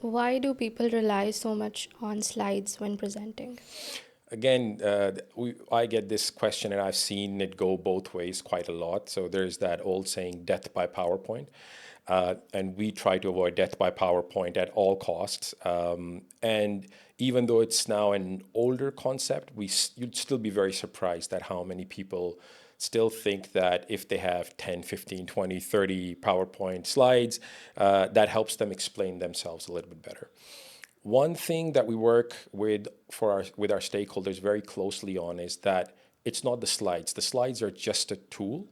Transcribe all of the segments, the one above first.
Why do people rely so much on slides when presenting? Again, I get this question and I've seen it go both ways quite a lot. So there's that old saying, death by PowerPoint. And we try to avoid death by PowerPoint at all costs. And even though it's now an older concept, you'd still be very surprised at how many people still think that if they have 10, 15, 20, 30 PowerPoint slides, that helps them explain themselves a little bit better. One thing that we work with our stakeholders very closely on is that it's not the slides. The slides are just a tool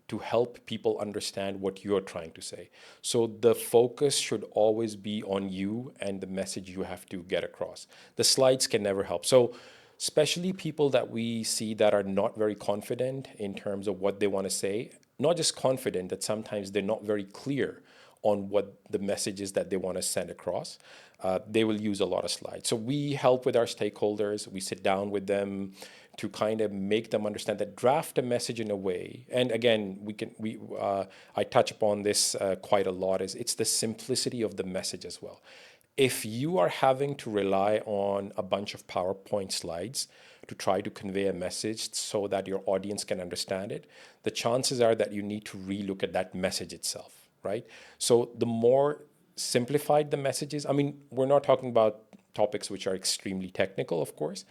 to help people understand what you're trying to say. So the focus should always be on you and the message you have to get across. The slides can never help. So especially people that we see that are not very confident in terms of what they want to say, not just confident, that sometimes they're not very clear on what the message is that they want to send across, they will use a lot of slides. So we help with our stakeholders. We sit down with them to kind of make them understand that, draft a message in a way. And again, I touch upon this quite a lot. Is it's the simplicity of the message as well. If you are having to rely on a bunch of PowerPoint slides to try to convey a message so that your audience can understand it, the chances are that you need to relook at that message itself, right? So the more simplified the messages, I mean, we're not talking about topics which are extremely technical, of course,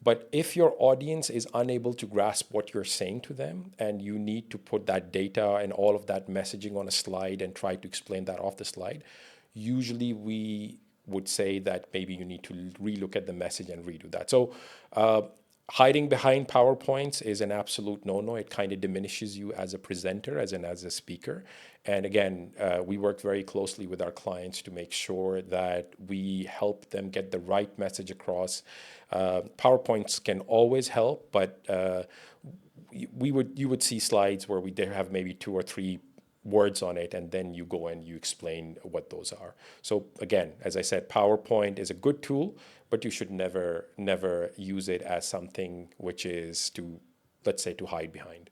but if your audience is unable to grasp what you're saying to them and you need to put that data and all of that messaging on a slide and try to explain that off the slide, usually we would say that maybe you need to relook at the message and redo that. So hiding behind PowerPoints is an absolute no-no. It kind of diminishes you as a presenter, as a speaker. And again, we work very closely with our clients to make sure that we help them get the right message across. PowerPoints can always help, but you would see slides where we did have maybe two or three words on it, and then you go and you explain what those are. So again, as I said, PowerPoint is a good tool, but you should never use it as something which is to, let's say, to hide behind.